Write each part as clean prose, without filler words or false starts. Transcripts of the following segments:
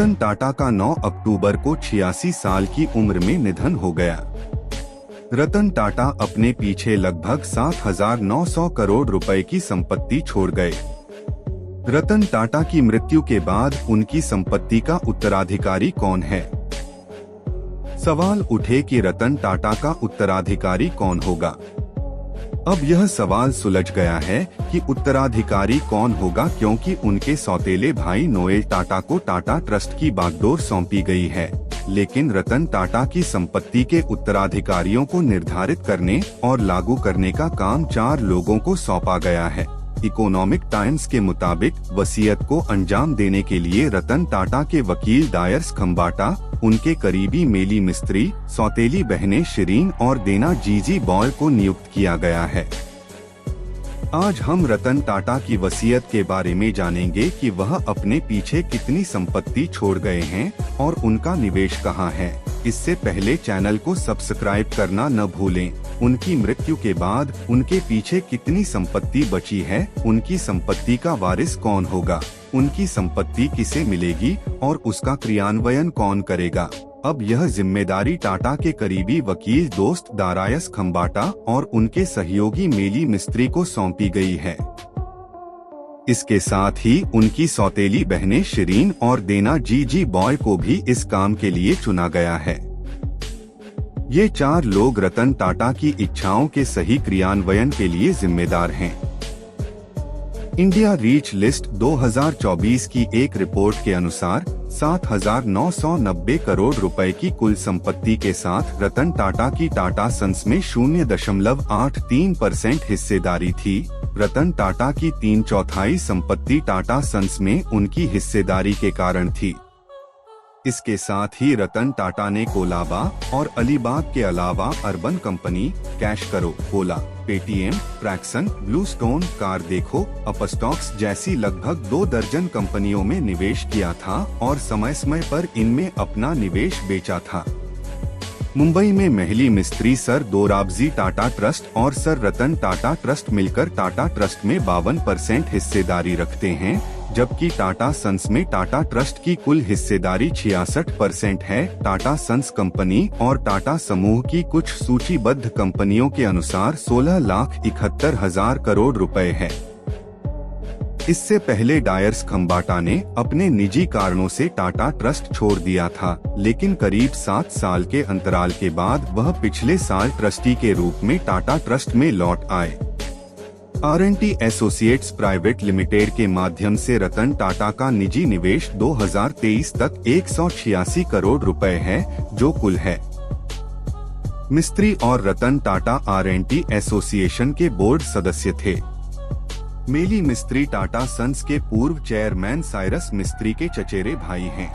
रतन टाटा का 9 अक्टूबर को 86 साल की उम्र में निधन हो गया। रतन टाटा अपने पीछे लगभग 7,900 करोड़ रुपए की संपत्ति छोड़ गए। रतन टाटा की मृत्यु के बाद उनकी संपत्ति का उत्तराधिकारी कौन है? सवाल उठे कि रतन टाटा का उत्तराधिकारी कौन होगा। अब यह सवाल सुलझ गया है कि उत्तराधिकारी कौन होगा, क्योंकि उनके सौतेले भाई नोएल टाटा को टाटा ट्रस्ट की बागडोर सौंपी गई है। लेकिन रतन टाटा की संपत्ति के उत्तराधिकारियों को निर्धारित करने और लागू करने का काम 4 लोगों को सौंपा गया है। इकोनॉमिक टाइम्स के मुताबिक वसीयत को अंजाम देने के लिए रतन टाटा के वकील डायर्स खम्बाटा, उनके करीबी मेली मिस्त्री, सौतेली बहनें शिरीन और देना जीजी बॉय को नियुक्त किया गया है। आज हम रतन टाटा की वसीयत के बारे में जानेंगे कि वह अपने पीछे कितनी संपत्ति छोड़ गए हैं और उनका निवेश कहाँ है। इससे पहले चैनल को सब्सक्राइब करना न भूलें। उनकी मृत्यु के बाद उनके पीछे कितनी संपत्ति बची है, उनकी संपत्ति का वारिस कौन होगा, उनकी संपत्ति किसे मिलेगी और उसका क्रियान्वयन कौन करेगा। अब यह जिम्मेदारी टाटा के करीबी वकील दोस्त दारायस खम्बाटा और उनके सहयोगी मेली मिस्त्री को सौंपी गई है। इसके साथ ही उनकी सौतेली बहनें शिरीन और देना जीजी बॉय को भी इस काम के लिए चुना गया है। ये 4 लोग रतन टाटा की इच्छाओं के सही क्रियान्वयन के लिए जिम्मेदार हैं। इंडिया रीच लिस्ट 2024 की एक रिपोर्ट के अनुसार 7,990 करोड़ रुपए की कुल संपत्ति के साथ रतन टाटा की टाटा सन्स में 0.83% हिस्सेदारी थी। रतन टाटा की 3/4 संपत्ति टाटा सन्स में उनकी हिस्सेदारी के कारण थी। इसके साथ ही रतन टाटा ने कोलाबा और अलीबाग के अलावा अर्बन कंपनी, कैश करो, ओला, पेटीएम, ट्रैक्सन, ब्लूस्टोन, कार देखो, अपस्टॉक्स जैसी लगभग 2 दर्जन कंपनियों में निवेश किया था और समय समय पर इनमें अपना निवेश बेचा था। मुंबई में मेहली मिस्त्री सर दोराबजी टाटा ट्रस्ट और सर रतन टाटा ट्रस्ट मिलकर टाटा ट्रस्ट में 52% हिस्सेदारी रखते हैं, जबकि टाटा सन्स में टाटा ट्रस्ट की कुल हिस्सेदारी 66% है। टाटा सन्स कंपनी और टाटा समूह की कुछ सूचीबद्ध कंपनियों के अनुसार 16,71,000 करोड़ रुपए है। इससे पहले डायर्स खम्बाटा ने अपने निजी कारणों से टाटा ट्रस्ट छोड़ दिया था, लेकिन करीब 7 साल के अंतराल के बाद वह पिछले साल ट्रस्टी के रूप में टाटा ट्रस्ट में लौट आए। R&T एसोसिएट्स प्राइवेट लिमिटेड के माध्यम से रतन टाटा का निजी निवेश 2023 तक 186 करोड़ रुपए है, जो कुल है। मिस्त्री और रतन टाटा R&T एसोसिएशन के बोर्ड सदस्य थे। मेली मिस्त्री टाटा सन्स के पूर्व चेयरमैन साइरस मिस्त्री के चचेरे भाई हैं।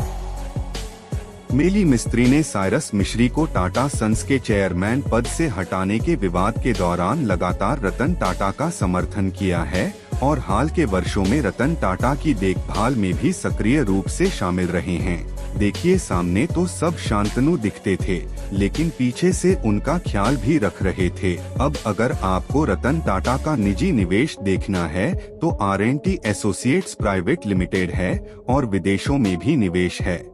मेली मिस्त्री ने साइरस मिस्त्री को टाटा सन्स के चेयरमैन पद से हटाने के विवाद के दौरान लगातार रतन टाटा का समर्थन किया है और हाल के वर्षों में रतन टाटा की देखभाल में भी सक्रिय रूप से शामिल रहे हैं। देखिए, सामने तो सब शांतनु दिखते थे, लेकिन पीछे से उनका ख्याल भी रख रहे थे। अब अगर आपको रतन टाटा का निजी निवेश देखना है तो R&T एसोसिएट्स प्राइवेट लिमिटेड है और विदेशों में भी निवेश है।